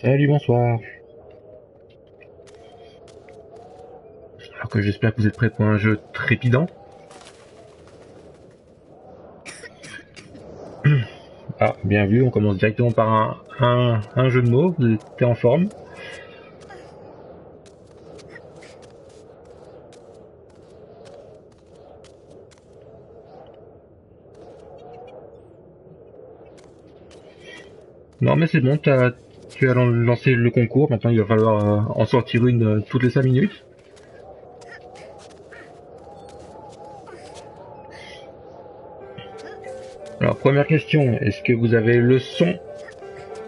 Salut, bonsoir. Alors que j'espère que vous êtes prêts pour un jeu trépidant. Ah, bien vu, on commence directement par un jeu de mots, vous êtes en forme. Non mais c'est bon, tu as lancé le concours, maintenant il va falloir en sortir une toutes les 5 minutes. Alors première question, est-ce que vous avez le son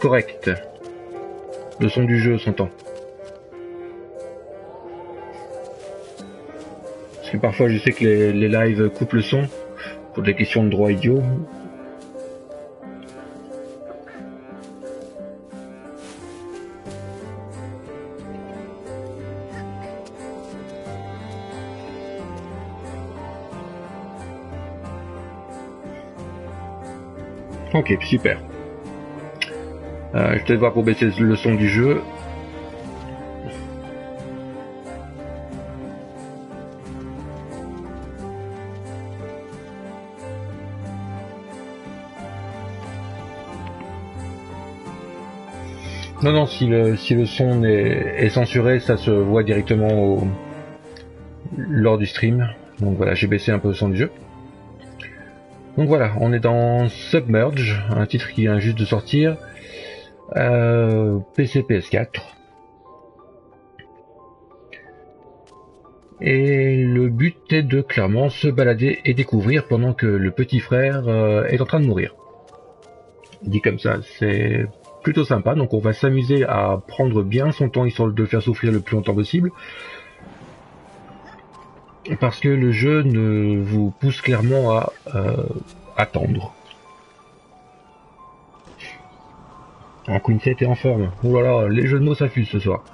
correct? Le son du jeu s'entend. Parce que parfois je sais que les lives coupent le son pour des questions de droit idiot. Ok, super. Je te vois pour baisser le son du jeu. Non, si le son est censuré, ça se voit directement lors du stream. Donc voilà, j'ai baissé un peu le son du jeu. Donc voilà, on est dans Submerge, un titre qui vient juste de sortir, PC PS4. Et le but est de clairement se balader et découvrir pendant que le petit frère est en train de mourir. Dit comme ça, c'est plutôt sympa, donc on va s'amuser à prendre bien son temps histoire de le faire souffrir le plus longtemps possible. Parce que le jeu ne vous pousse clairement à attendre. En Quintet est en forme. Oh là là, les jeux de mots s'affusent ce soir.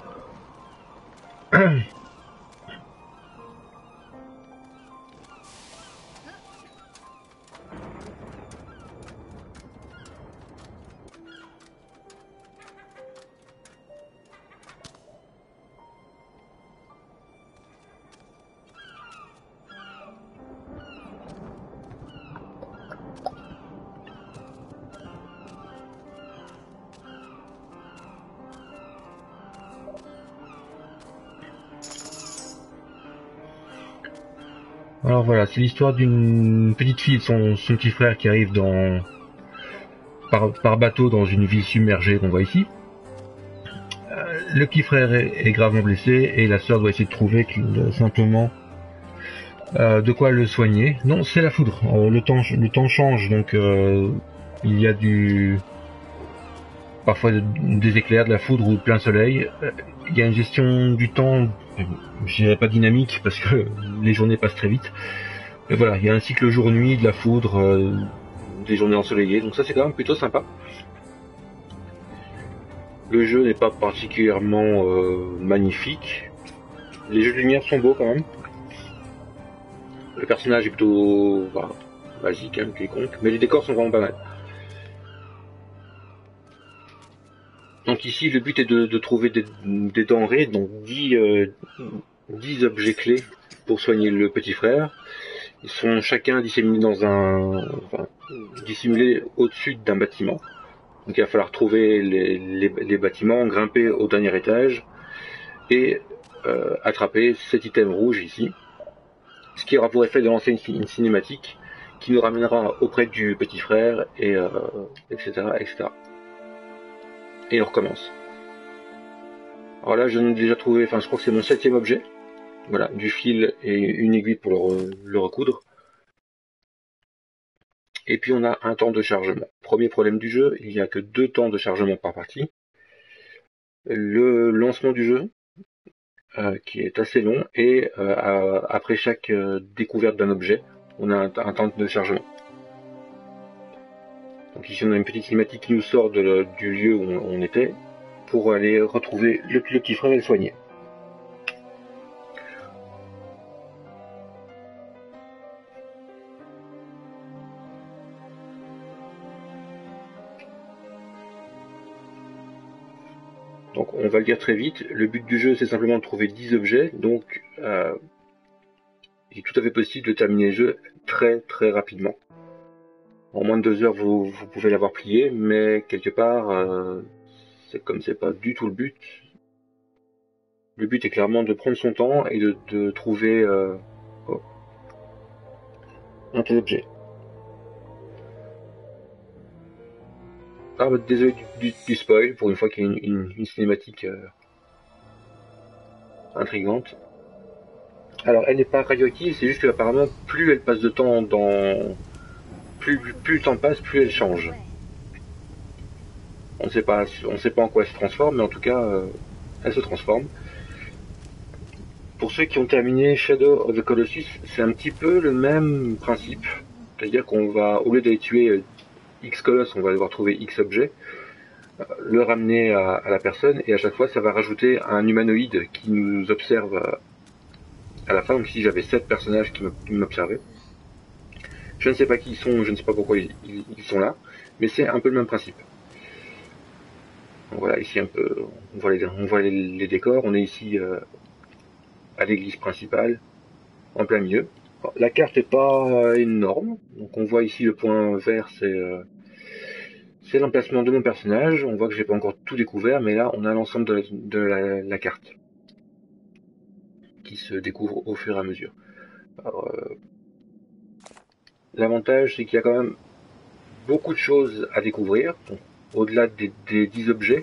Alors voilà, c'est l'histoire d'une petite fille, son petit frère qui arrive par bateau dans une ville submergée qu'on voit ici. Le petit frère est gravement blessé et la sœur doit essayer de trouver simplement de quoi le soigner. Non, c'est la foudre. Le temps change, donc il y a parfois des éclairs, de la foudre ou plein soleil. Il y a une gestion du temps, je dirais pas dynamique parce que les journées passent très vite. Mais voilà, il y a un cycle jour-nuit, de la foudre, des journées ensoleillées, donc ça c'est quand même plutôt sympa. Le jeu n'est pas particulièrement magnifique. Les jeux de lumière sont beaux quand même. Le personnage est plutôt basique, hein, quelconque, mais les décors sont vraiment pas mal. Donc ici, le but est de trouver des denrées, donc 10 objets clés pour soigner le petit frère. Ils sont chacun disséminés dissimulés au-dessus d'un bâtiment. Donc il va falloir trouver les bâtiments, grimper au dernier étage et attraper cet item rouge ici. Ce qui aura pour effet de lancer une cinématique qui nous ramènera auprès du petit frère et etc., etc. Et on recommence. Alors là, j'en ai déjà trouvé, je crois que c'est mon 7e objet. Voilà, du fil et une aiguille pour le recoudre. Et puis on a un temps de chargement. Premier problème du jeu, il n'y a que 2 temps de chargement par partie. Le lancement du jeu, qui est assez long, et après chaque découverte d'un objet, on a un temps de chargement. Donc ici on a une petite cinématique qui nous sort du lieu où on était, pour aller retrouver le petit frère et le soigner. Donc on va le dire très vite, le but du jeu c'est simplement de trouver 10 objets, donc il est tout à fait possible de terminer le jeu très très rapidement. En moins de 2 heures vous pouvez l'avoir plié, mais quelque part, comme c'est pas du tout le but est clairement de prendre son temps et de trouver un tel objet. Ah bah, désolé du spoil, pour une fois qu'il y a une cinématique intrigante. Alors elle n'est pas radioactive, c'est juste que apparemment plus elle passe de temps plus le temps passe, plus elle change. On ne sait pas en quoi elle se transforme, mais en tout cas elle se transforme. Pour ceux qui ont terminé Shadow of the Colossus, c'est un petit peu le même principe. C'est-à-dire qu'on va, au lieu d'aller tuer X colosse, on va devoir trouver X objet, le ramener à la personne, et à chaque fois ça va rajouter un humanoïde qui nous observe à la fin. Donc ici j'avais 7 personnages qui m'observaient. Je ne sais pas qui ils sont, je ne sais pas pourquoi ils sont là, mais c'est un peu le même principe. Donc voilà, ici un peu, on voit les décors, on est ici à l'église principale, en plein milieu. Alors, la carte n'est pas énorme, donc on voit ici le point vert, c'est l'emplacement de mon personnage. On voit que j'ai pas encore tout découvert, mais là on a l'ensemble de la carte qui se découvre au fur et à mesure. Alors, L'avantage, c'est qu'il y a quand même beaucoup de choses à découvrir, au-delà des 10 objets.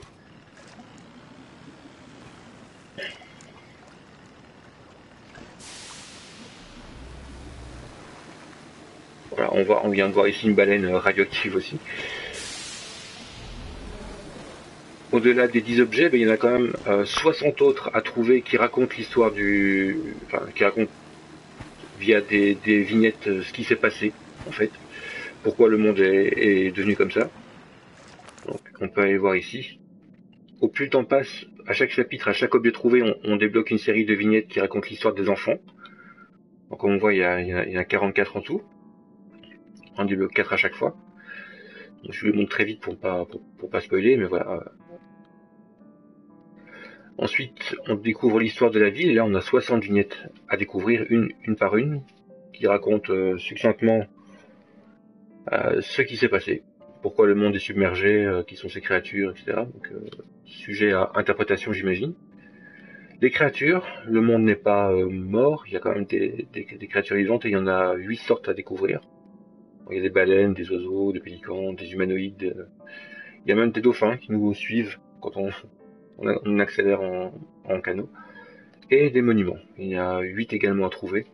Voilà, on vient de voir ici une baleine radioactive aussi. Au-delà des 10 objets, ben, il y en a quand même 60 autres à trouver qui racontent l'histoire qui racontent via des vignettes ce qui s'est passé, en fait. Pourquoi le monde est devenu comme ça. Donc, on peut aller voir ici. Au plus le temps passe, à chaque chapitre, à chaque objet trouvé, on débloque une série de vignettes qui racontent l'histoire des enfants. Donc, comme on voit, il y a 44 en tout. On débloque 4 à chaque fois. Donc, je vous le montre très vite pour pas spoiler, mais voilà. Ensuite, on découvre l'histoire de la ville. Là, on a 60 vignettes à découvrir, une par une, qui racontent succinctement ce qui s'est passé, pourquoi le monde est submergé, qui sont ces créatures, etc. Donc, sujet à interprétation, j'imagine. Les créatures, le monde n'est pas mort, il y a quand même des créatures vivantes et il y en a 8 sortes à découvrir. Il y a des baleines, des oiseaux, des pélicans, des humanoïdes. Il y a même des dauphins qui nous suivent quand on accélère en canot. Et des monuments. Il y a 8 également à trouver.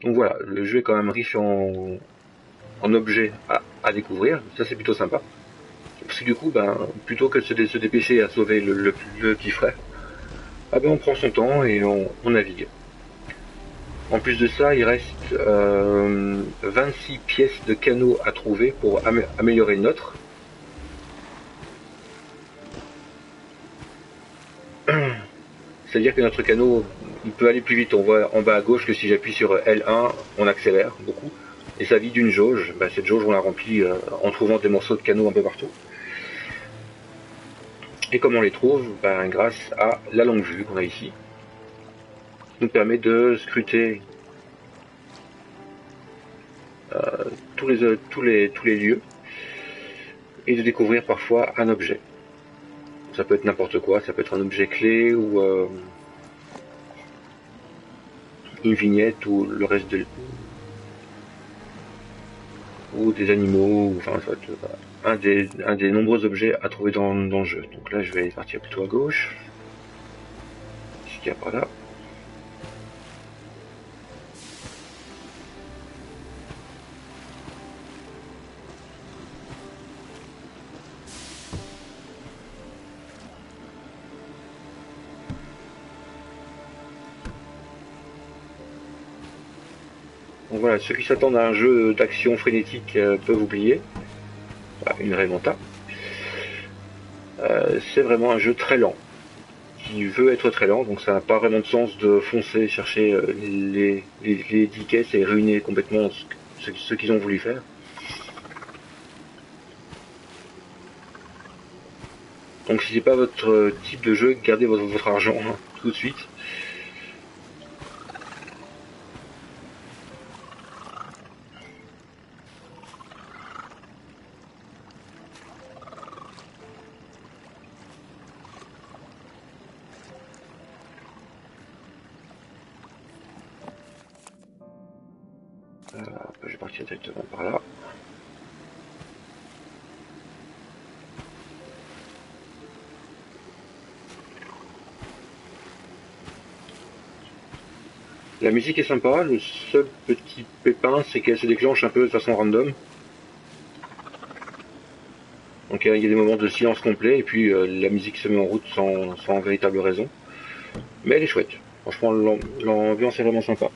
Donc voilà, le jeu est quand même riche en objets à découvrir. Ça, c'est plutôt sympa. Parce que du coup, plutôt que de se dépêcher à sauver le petit frère, on prend son temps et on navigue. En plus de ça, il reste 26 pièces de canaux à trouver pour améliorer le nôtre. C'est-à-dire que notre canot, il peut aller plus vite. On voit en bas à gauche que si j'appuie sur L1, on accélère beaucoup. Et ça vide une jauge. Cette jauge, on la remplit en trouvant des morceaux de canaux un peu partout. Et comment on les trouve? Grâce à la longue vue qu'on a ici. Qui nous permet de scruter tous les lieux et de découvrir parfois un objet. Ça peut être n'importe quoi, ça peut être un objet clé ou une vignette ou le reste ou des animaux, ou, enfin ça va être un des nombreux objets à trouver dans le jeu. Donc là je vais partir plutôt à gauche. Ce qu'il y a par là. Donc voilà, ceux qui s'attendent à un jeu d'action frénétique peuvent oublier. Voilà, une Raymanta. C'est vraiment un jeu très lent, qui veut être très lent, donc ça n'a pas vraiment de sens de foncer chercher les 10 caisses et ruiner complètement ce qu'ils ont voulu faire. Donc si c'est pas votre type de jeu, gardez votre argent tout de suite. Je vais partir directement par là. La musique est sympa, le seul petit pépin c'est qu'elle se déclenche un peu de façon random. Donc il y a des moments de silence complet et puis la musique se met en route sans véritable raison. Mais elle est chouette. Franchement, l'ambiance est vraiment sympa.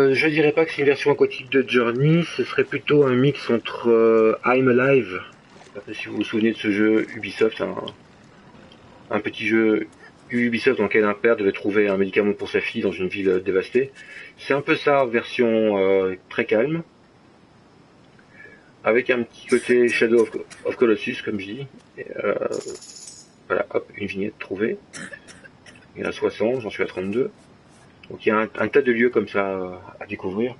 Je dirais pas que c'est une version aquatique de Journey, ce serait plutôt un mix entre I'm Alive. Je sais pas si vous vous souvenez de ce jeu Ubisoft, un petit jeu Ubisoft dans lequel un père devait trouver un médicament pour sa fille dans une ville dévastée. C'est un peu ça, version très calme, avec un petit côté Shadow of Colossus, comme je dis. Et, voilà, hop, une vignette trouvée. Il y en a 60, j'en suis à 32. Donc il y a un tas de lieux comme ça à découvrir.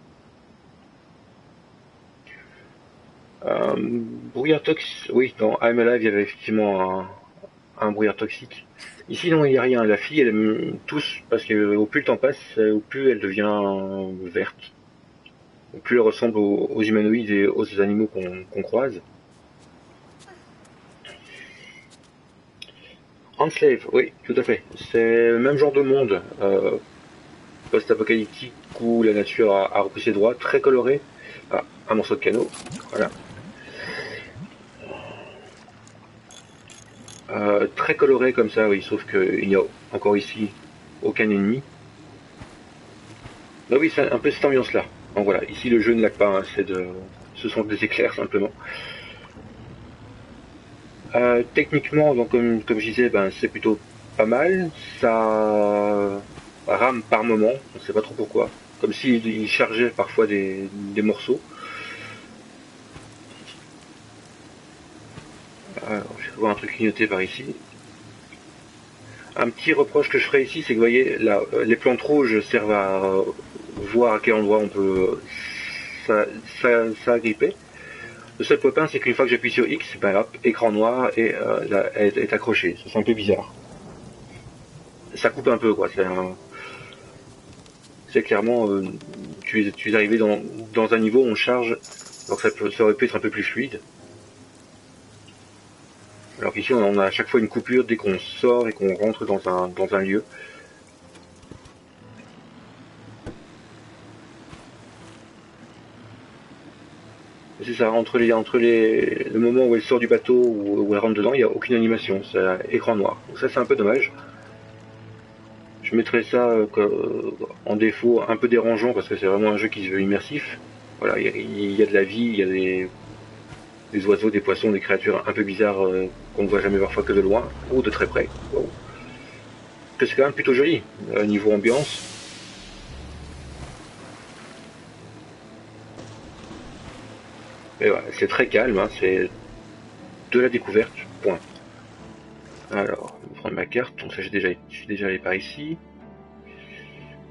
Brouillard toxique, oui, dans I'm Alive il y avait effectivement un brouillard toxique. Ici non, il n'y a rien. La fille elle aime tous parce que au plus le temps passe, au plus elle devient verte. plus elles ressemblent aux humanoïdes et aux animaux qu'on croise. Enslave, oui, tout à fait. C'est le même genre de monde, post-apocalyptique où la nature a repris ses droits, très coloré. Ah, un morceau de canot, voilà. Très coloré comme ça, oui, sauf qu'il n'y a encore ici aucun ennemi. Ah oui, c'est un peu cette ambiance-là. Donc voilà, ici le jeu ne lag pas, hein, ce sont des éclairs simplement. Techniquement, donc comme je disais, ben, c'est plutôt pas mal. Ça rame par moment, on ne sait pas trop pourquoi. Comme s'il chargeait parfois des morceaux. Alors, je vais voir un truc clignoté par ici. Un petit reproche que je ferai ici, c'est que vous voyez, là, les plantes rouges servent à voir à quel endroit on peut s'agripper. Le seul pop-in, c'est qu'une fois que j'appuie sur X, ben hop, écran noir et là, elle est accrochée. C'est un peu bizarre. Ça coupe un peu, quoi. C'est clairement, tu es arrivé dans un niveau où on charge, donc ça aurait pu être un peu plus fluide. Alors qu'ici, on a à chaque fois une coupure dès qu'on sort et qu'on rentre dans un lieu. C'est ça, le moment où elle sort du bateau ou où elle rentre dedans, il n'y a aucune animation, c'est écran noir. Donc ça, c'est un peu dommage. Je mettrais ça en défaut, un peu dérangeant, parce que c'est vraiment un jeu qui se veut immersif. Voilà, il y a de la vie, il y a des oiseaux, des poissons, des créatures un peu bizarres qu'on ne voit jamais parfois que de loin, ou de très près. Wow. Que c'est quand même plutôt joli, niveau ambiance. Mais voilà, c'est très calme, hein, c'est de la découverte, point. Alors, je vais prendre ma carte, donc ça je suis déjà allé par ici.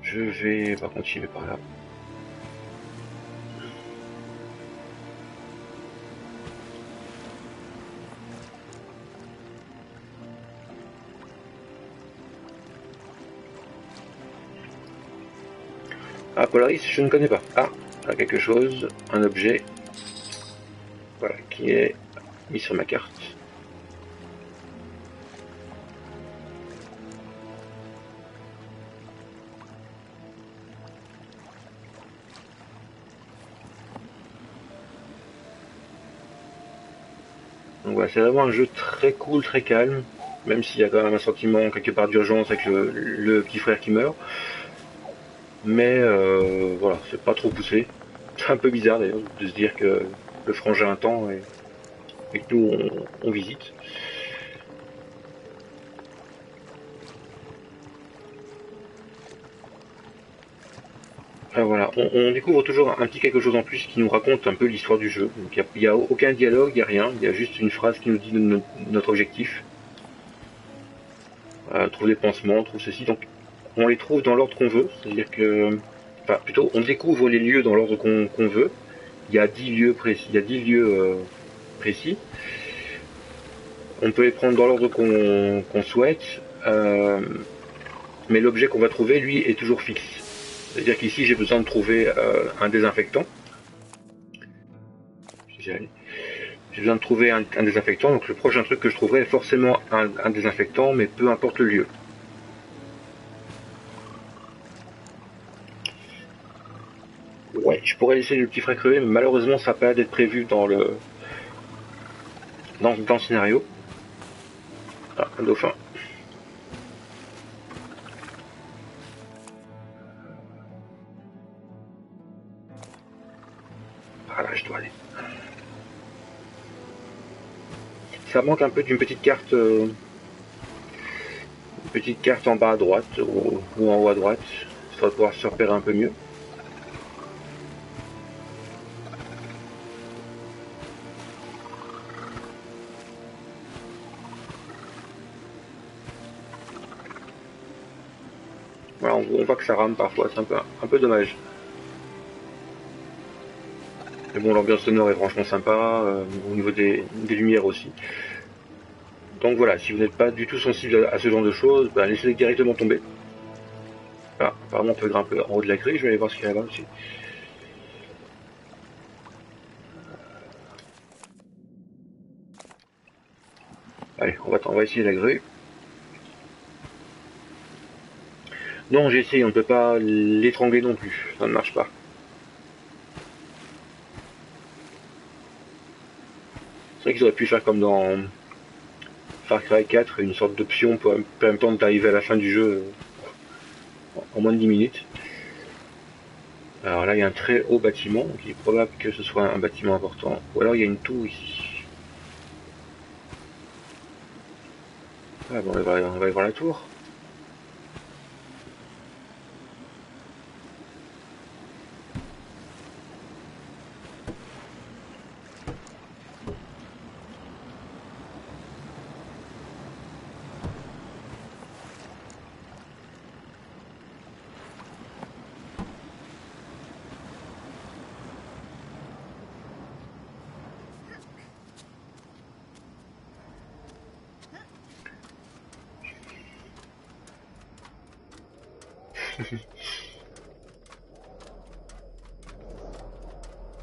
Je vais pas continuer par là. Ah, Polaris, je ne connais pas. Ah, là, quelque chose, un objet, voilà, qui est mis sur ma carte. Donc voilà, c'est vraiment un jeu très cool, très calme, même s'il y a quand même un sentiment quelque part d'urgence avec le petit frère qui meurt. Mais voilà, c'est pas trop poussé. C'est un peu bizarre d'ailleurs de se dire que le frangin a un temps et que nous on visite. Alors voilà, on découvre toujours un petit quelque chose en plus qui nous raconte un peu l'histoire du jeu. Donc il n'y a aucun dialogue, il n'y a rien, il y a juste une phrase qui nous dit notre objectif. Trouve des pansements, trouve ceci. Donc on les trouve dans l'ordre qu'on veut, c'est-à-dire que, enfin plutôt, on découvre les lieux dans l'ordre qu'on veut. Il y a 10 lieux précis. Il y a 10 lieux précis. On peut les prendre dans l'ordre qu'on souhaite, mais l'objet qu'on va trouver, lui, est toujours fixe. C'est-à-dire qu'ici, j'ai besoin de trouver un désinfectant. J'ai besoin de trouver un désinfectant, donc le prochain truc que je trouverai est forcément un désinfectant, mais peu importe le lieu. Ouais, je pourrais laisser le petit frère crever, mais malheureusement, ça n'a pas l'air d'être prévu dans le scénario. Ah, un dauphin. Voilà, je dois aller. Ça manque un peu d'une petite carte, en bas à droite ou en haut à droite, histoire de pouvoir se repérer un peu mieux. Voilà, on voit que ça rame parfois, c'est un peu dommage. Mais bon, l'ambiance sonore est franchement sympa, au niveau des lumières aussi. Donc voilà, si vous n'êtes pas du tout sensible à ce genre de choses, ben laissez-les directement tomber. Ah, apparemment on peut grimper en haut de la grille, je vais aller voir ce qu'il y a là-bas aussi. Allez, on va essayer la grue. Non, j'ai essayé, on ne peut pas l'étrangler non plus, ça ne marche pas. C'est vrai qu'ils auraient pu faire comme dans Far Cry 4, une sorte d'option pour permettre d'arriver à la fin du jeu en moins de 10 minutes. Alors là, il y a un très haut bâtiment, donc il est probable que ce soit un bâtiment important. Ou alors il y a une tour ici. Ah bon, on va aller voir la tour.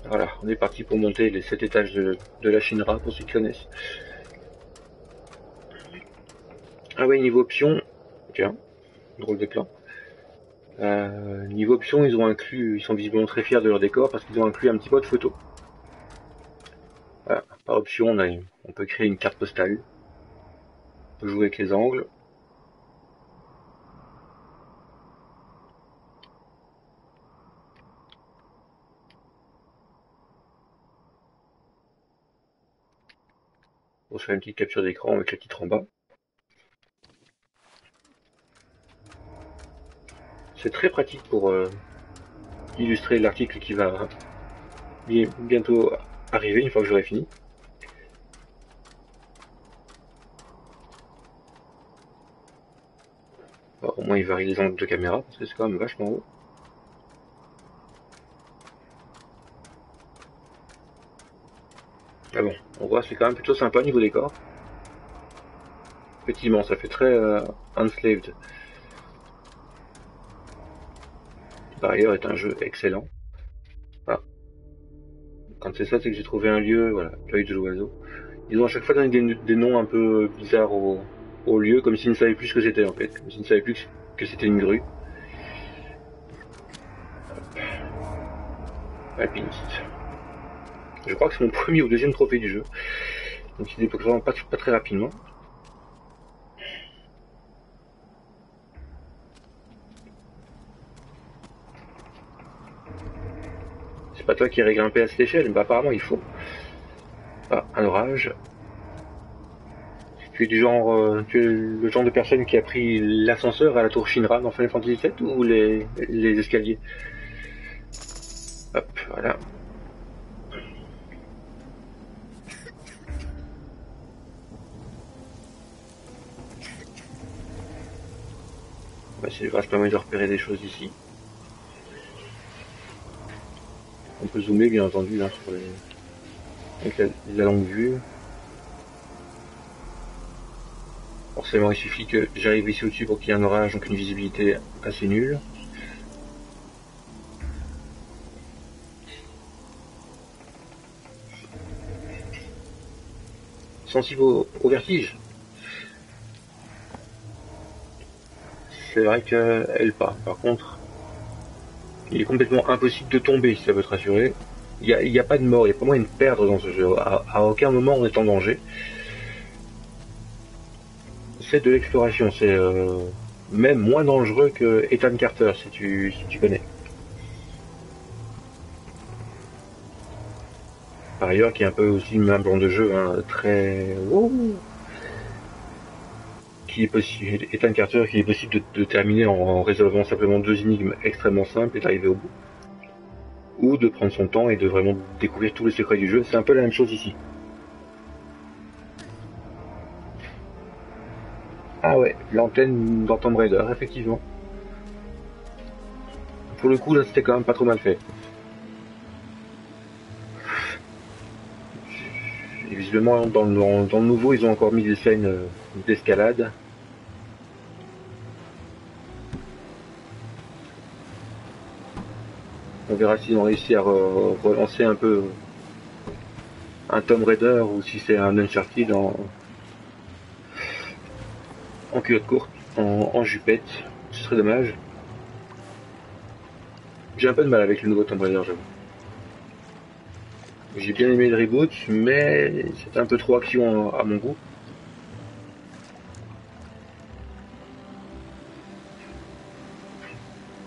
Voilà, on est parti pour monter les 7 étages de la Shinra, pour ceux qui connaissent. Ah ouais, niveau option, tiens, drôle de plan. Niveau option, ils sont visiblement très fiers de leur décor parce qu'ils ont inclus un petit mode photo. Voilà, par option, on peut créer une carte postale, on peut jouer avec les angles. On se fait une petite capture d'écran avec le titre en bas. C'est très pratique pour illustrer l'article qui va bientôt arriver une fois que j'aurai fini. Alors, au moins il varie les angles de caméra parce que c'est quand même vachement haut. Ah bon, on voit c'est quand même plutôt sympa niveau décor. Effectivement, ça fait très Enslaved. Par ailleurs, est un jeu excellent. Voilà. Quand c'est ça, c'est que j'ai trouvé un lieu, voilà, l'œil de l'oiseau. Ils ont à chaque fois donné des noms un peu bizarres au lieu, comme s'ils ne savaient plus ce que c'était en fait, comme s'ils ne savaient plus que c'était une grue. Alpiniste. Je crois que c'est mon premier ou deuxième trophée du jeu, donc il débloque vraiment pas très rapidement. C'est pas toi qui irais grimper à cette échelle, bah apparemment il faut. Ah, un orage. Tu es tu es le genre de personne qui a pris l'ascenseur à la tour Shinra dans Final Fantasy VII ou les escaliers. Hop, voilà. On va essayer de voir, ça permet de repérer des choses ici. On peut zoomer bien entendu là, avec la longue vue. Forcément, il suffit que j'arrive ici au-dessus pour qu'il y ait un orage, donc une visibilité assez nulle. Sensible au vertige. C'est vrai qu'elle pas. Par contre, il est complètement impossible de tomber si ça veut te rassurer. Il n'y a pas de mort, il n'y a pas moyen de perdre dans ce jeu. À aucun moment on est en danger. C'est de l'exploration, c'est même moins dangereux que Ethan Carter si tu connais. Par ailleurs, qui est un peu aussi un genre de jeu hein, très... qui est possible, Ethan Carter, qui est possible de terminer en résolvant simplement 2 énigmes extrêmement simples et d'arriver au bout. Ou de prendre son temps et de vraiment découvrir tous les secrets du jeu. C'est un peu la même chose ici. Ah ouais, l'antenne dans Tomb Raider, effectivement. Pour le coup, là, c'était quand même pas trop mal fait. Et visiblement, dans le nouveau, ils ont encore mis des scènes d'escalade. On verra s'ils ont réussi à relancer un peu un Tomb Raider ou si c'est un Uncharted en culotte courte, en jupette. Ce serait dommage. J'ai un peu de mal avec le nouveau Tomb Raider, j'avoue. J'ai bien aimé le reboot, mais c'était un peu trop action à mon goût.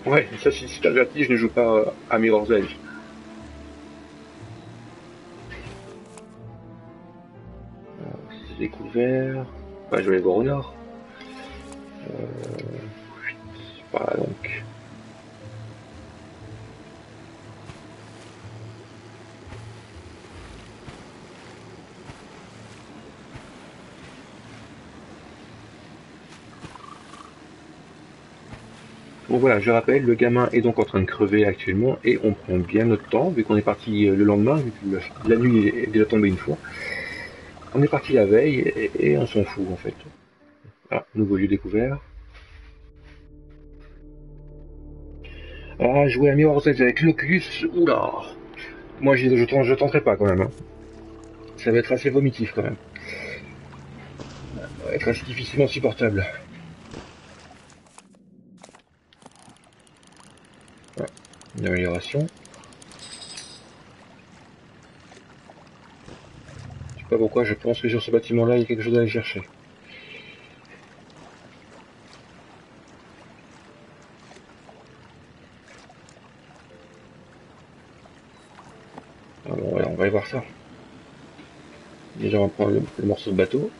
Ouais, ça si t'as le vertige, ne joue pas à Mirror's Edge. C'est découvert. Enfin, je vais aller voir au nord. Par là donc. Bon voilà, je rappelle, le gamin est donc en train de crever actuellement et on prend bien notre temps, vu qu'on est parti le lendemain, vu que la nuit est déjà tombée une fois. On est parti la veille et on s'en fout en fait. Ah, nouveau lieu découvert. Ah, jouer à Mirror's Edge avec l'Oculus, oula. Moi je tenterai pas quand même. Hein. Ça va être assez vomitif quand même. Ça va être assez difficilement supportable. Ouais, une amélioration. Je sais pas pourquoi, je pense que sur ce bâtiment-là, il y a quelque chose à aller chercher. Ah bon, ouais, on va aller voir ça. Déjà, on va prendre le morceau de bateau.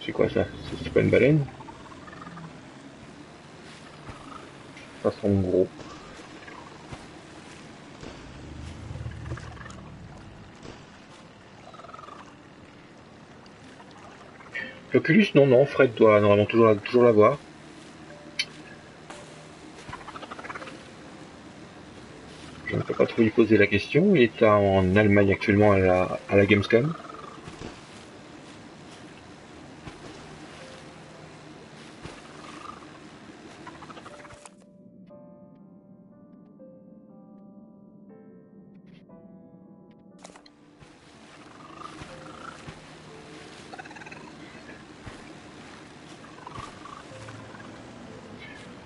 C'est quoi ça? C'est pas une baleine? Ça semble gros. L'Oculus, non, non, Fred doit normalement toujours l'avoir. Je ne peux pas trop lui poser la question. Il est en Allemagne actuellement à la Gamescom.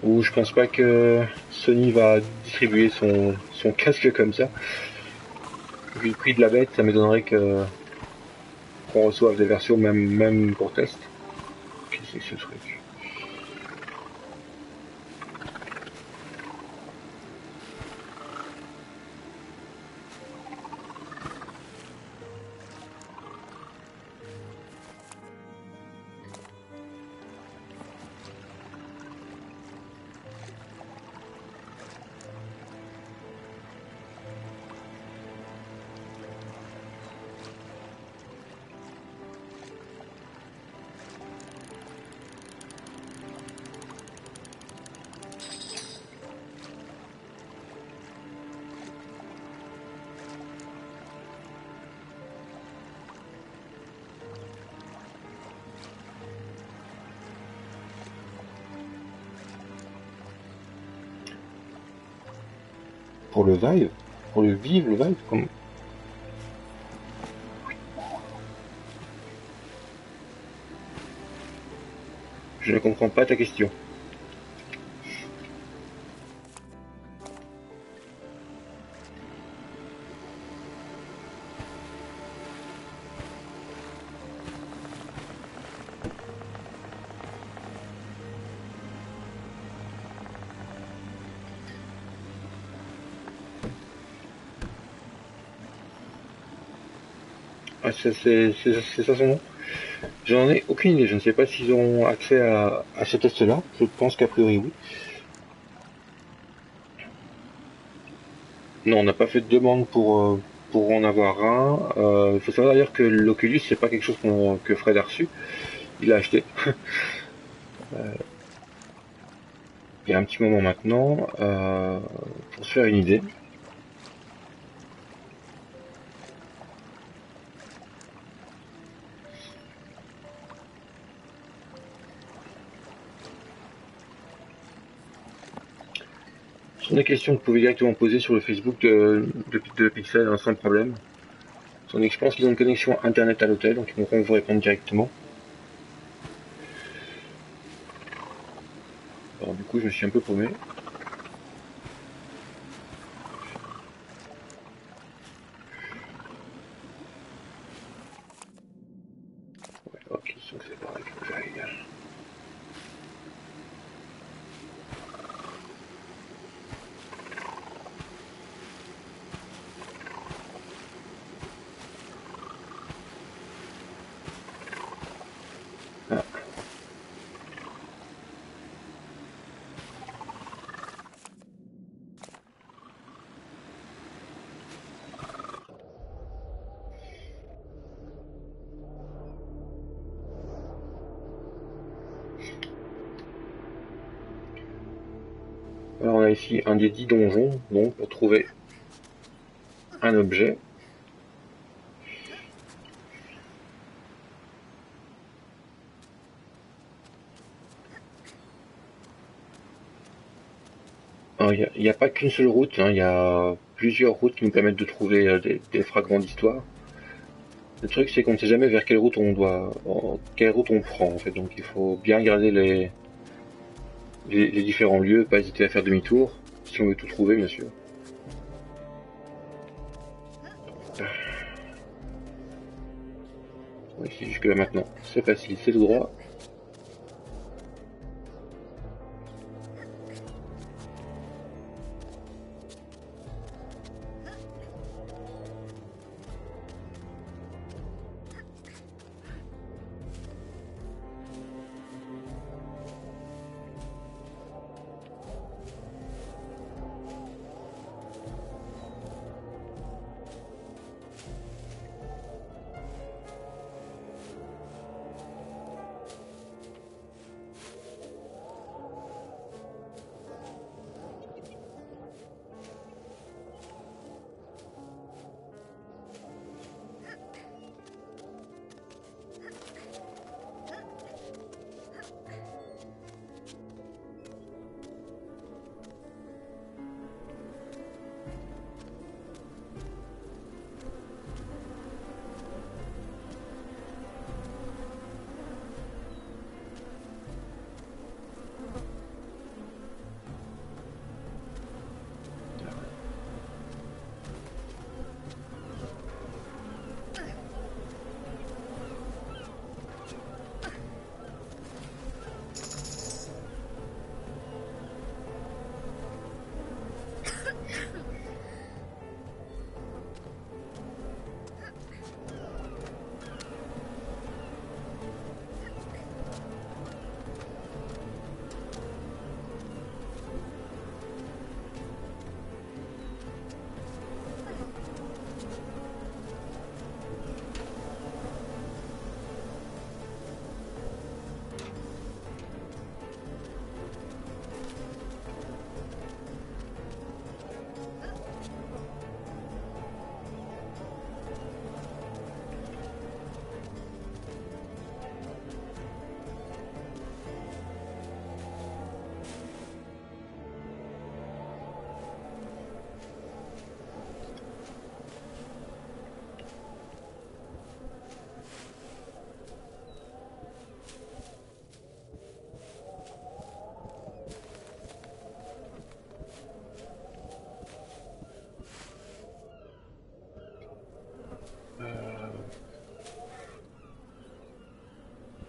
Où je pense pas que Sony va distribuer son casque comme ça. Vu le prix de la bête, ça m'étonnerait qu'on reçoive des versions même pour test. Qu'est-ce que c'est que ce truc? Pour le Vive? Pour le Vive, le Vive comme... Je ne comprends pas ta question. Ah, c'est ça son nom? J'en ai aucune idée. Je ne sais pas s'ils ont accès à ce test-là. Je pense qu'a priori oui. Non, on n'a pas fait de demande pour en avoir un. Il faut savoir d'ailleurs que l'Oculus, c'est pas quelque chose que Fred a reçu. Il l'a acheté il y a un petit moment maintenant. Pour se faire une idée. des questions que vous pouvez directement poser sur le Facebook de Pixel hein, sans problème. Tandis que je pense qu'ils ont une connexion internet à l'hôtel, donc ils pourront vous répondre directement. Alors du coup, je me suis un peu paumé. Ouais, ok, donc c'est pareil, faut que j'aille. Ah. Alors on a ici un des 10 donjons, donc pour trouver un objet. Alors il n'y a pas qu'une seule route, hein, il y a plusieurs routes qui nous permettent de trouver des fragments d'histoire. Le truc c'est qu'on ne sait jamais vers quelle route quelle route on prend en fait, donc il faut bien regarder les différents lieux, pas hésiter à faire demi-tour, si on veut tout trouver bien sûr. Ouais, ici jusque là maintenant, c'est facile, c'est tout droit.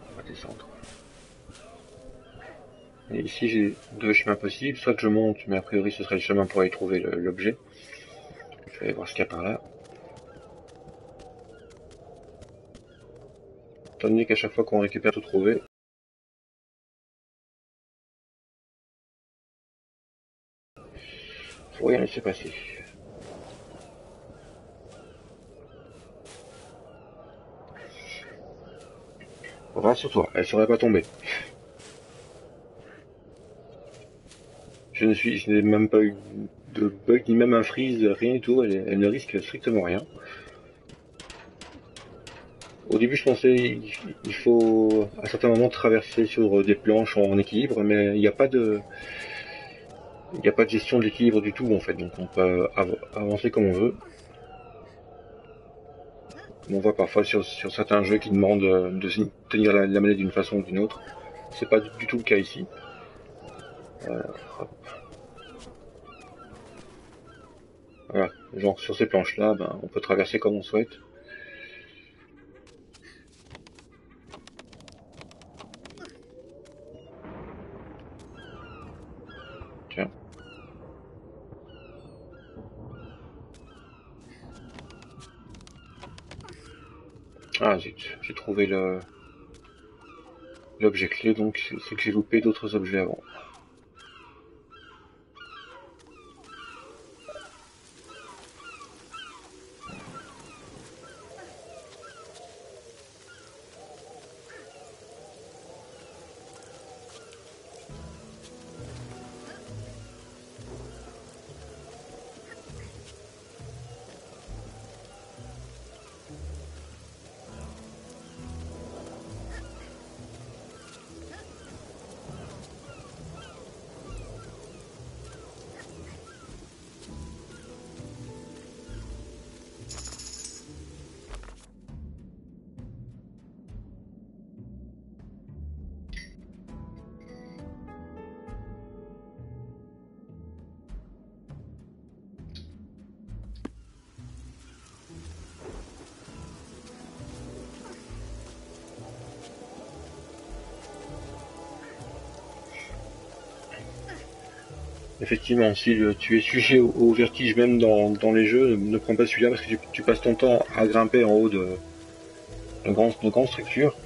On va descendre. Et ici j'ai deux chemins possibles, soit que je monte, mais a priori ce serait le chemin pour aller trouver l'objet. Je vais aller voir ce qu'il y a par là. Étant donné qu'à chaque fois qu'on récupère tout trouvé, faut rien laisser passer. Rassure-toi, elle serait pas tombée. Je n'ai même pas eu de bug, ni même un freeze, rien du tout, elle ne risque strictement rien. Au début, je pensais il faut à certains moments traverser sur des planches en équilibre, mais il n'y a pas de il n'y a pas de gestion de l'équilibre du tout en fait, donc on peut avancer comme on veut. On voit parfois sur certains jeux qui demandent de tenir la manette d'une façon ou d'une autre. C'est pas du tout le cas ici. Hop. Voilà, genre sur ces planches là, ben, on peut traverser comme on souhaite. Tiens. Ah zut, j'ai trouvé l'objet clé, donc c'est que j'ai loupé d'autres objets avant. Effectivement, si tu es sujet au vertige même dans les jeux, ne prends pas celui-là parce que tu passes ton temps à grimper en haut de grandes structures.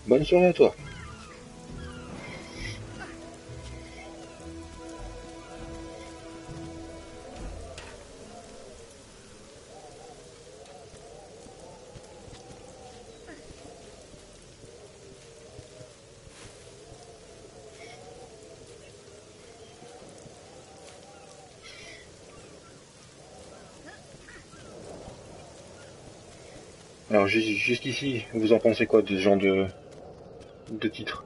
Bonne soirée à toi. Alors jusqu'ici, vous en pensez quoi de ce genre de titre?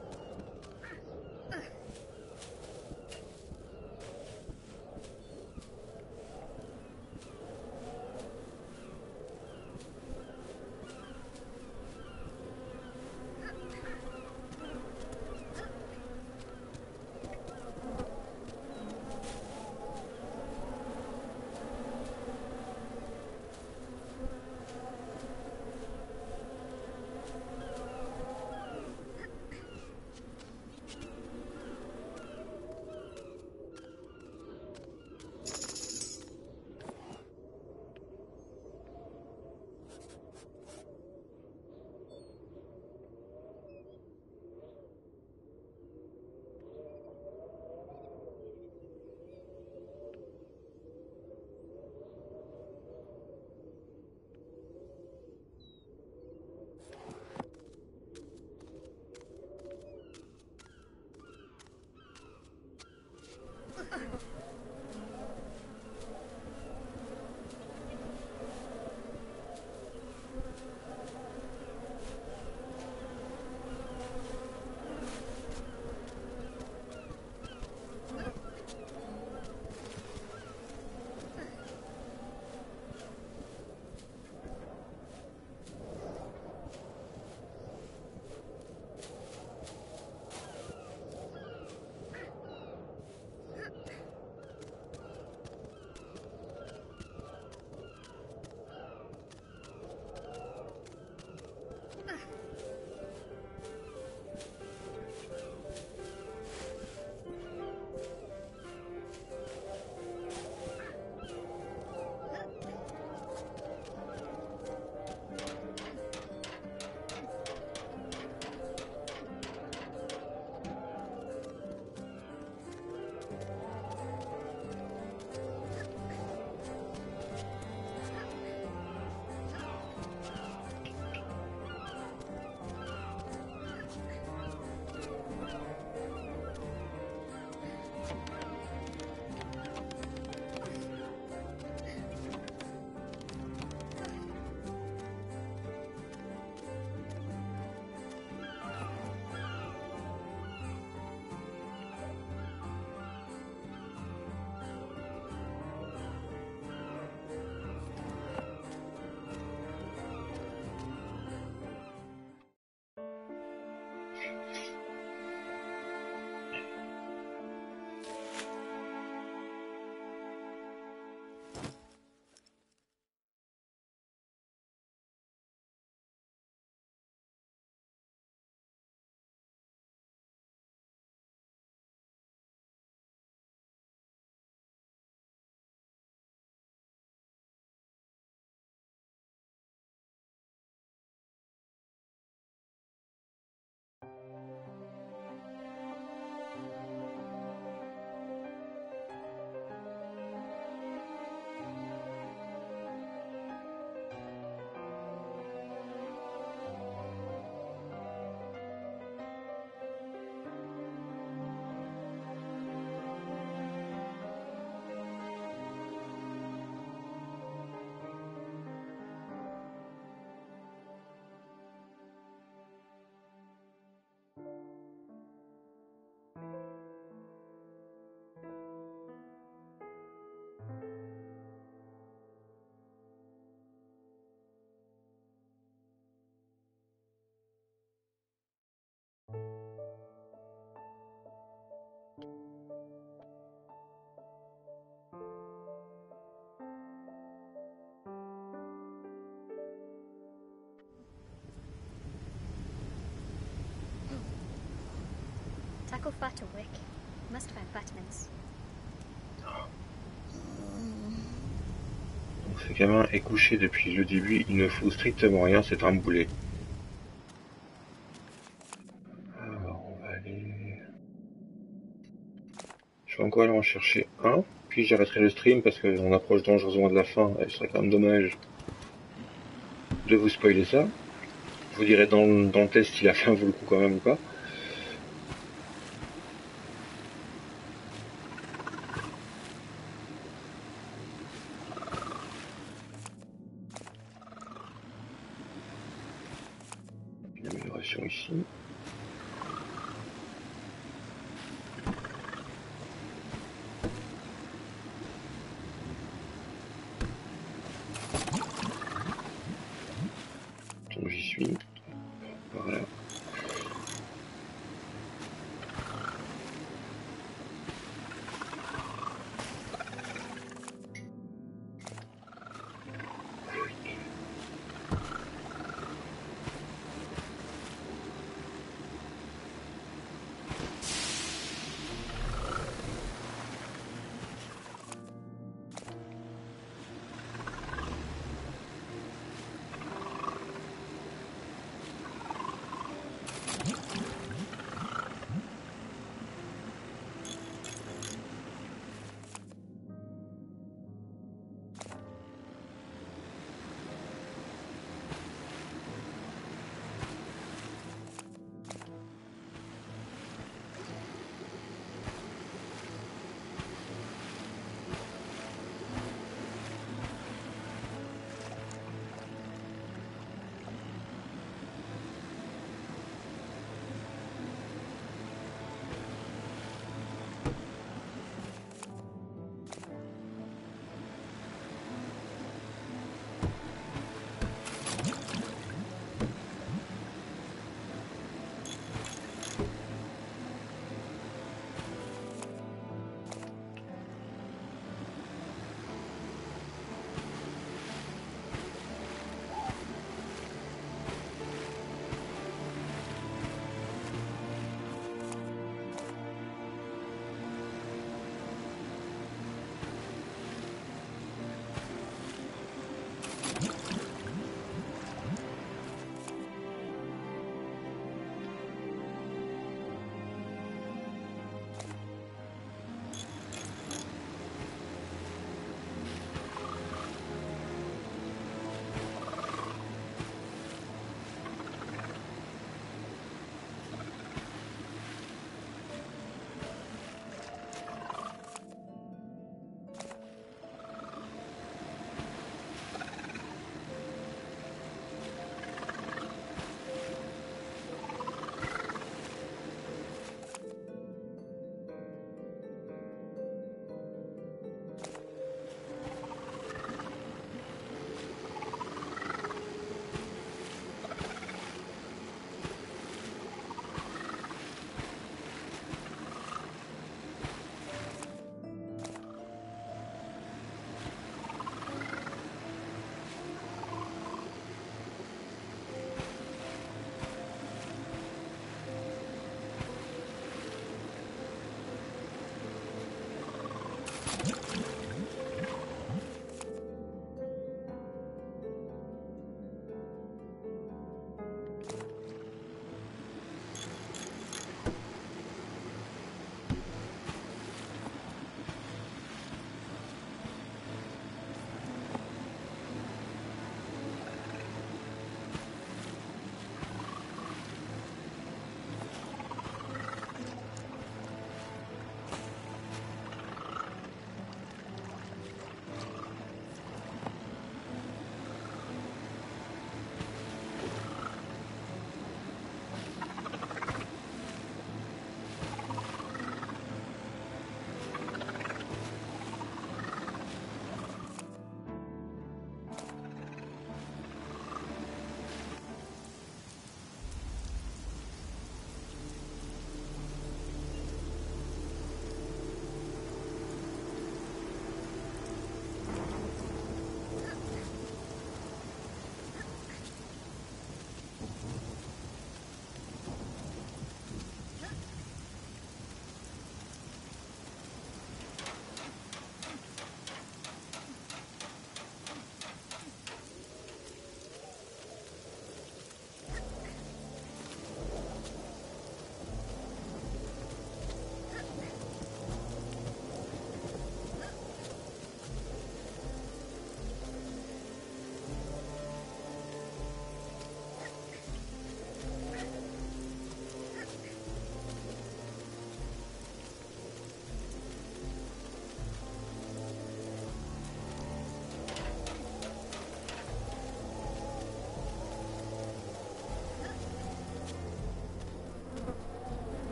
go fatter, Wick. Must find Batmans. Donc, ce gamin est couché depuis le début, il ne faut strictement rien, c'est un boulet. Alors, on va aller... Je vais encore aller en chercher un, puis j'arrêterai le stream parce qu'on approche dangereusement de la fin, et ce serait quand même dommage de vous spoiler ça. Je vous dirai dans le test si la fin vaut le coup quand même ou pas. Une amélioration ici. Donc j'y suis. Voilà.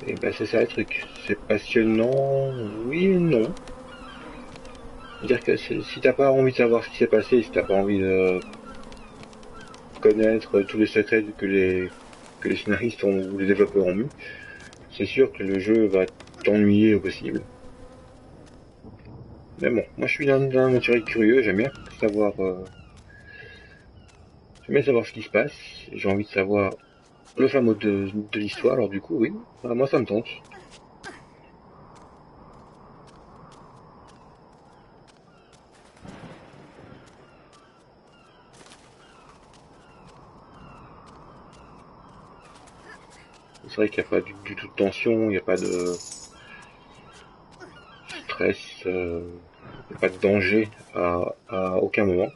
Et ben c'est ça le truc. C'est passionnant, oui et non. Dire que si t'as pas envie de savoir ce qui s'est passé, si t'as pas envie de connaître tous les secrets que les scénaristes ou les développeurs ont mis, c'est sûr que le jeu va t'ennuyer au possible. Mais bon, moi je suis d'un naturel curieux, j'aime bien savoir ce qui se passe, j'ai envie de savoir le fin mot de l'histoire, alors du coup oui, bah, moi ça me tente. C'est vrai qu'il n'y a pas du tout de tension, il n'y a pas de stress, il n'y a pas de danger à aucun moment.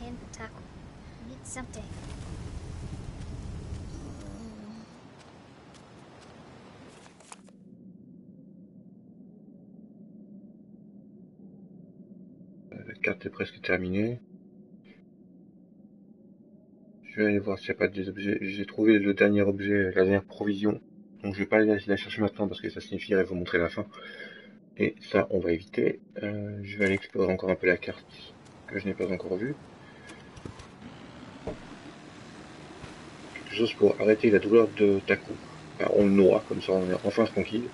in for tackle. We need something. La carte est presque terminée. Je vais aller voir s'il n'y a pas des objets. J'ai trouvé le dernier objet, la dernière provision. Donc je vais pas aller la chercher maintenant parce que ça signifierait vous montrer la fin. Et ça, on va éviter. Je vais aller explorer encore un peu la carte que je n'ai pas encore vue. Quelque chose pour arrêter la douleur de Taku. Enfin, on le noie, comme ça on est enfin tranquille.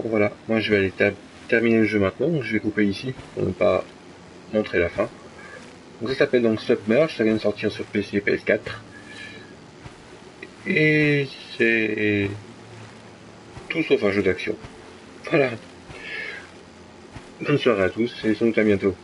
Bon voilà, moi je vais aller terminer le jeu maintenant, donc je vais couper ici pour ne pas montrer la fin. Donc ça s'appelle donc Submerge, ça vient de sortir sur PC et PS4. Et c'est tout sauf un jeu d'action. Voilà. Bonne soirée à tous et sans doute à bientôt.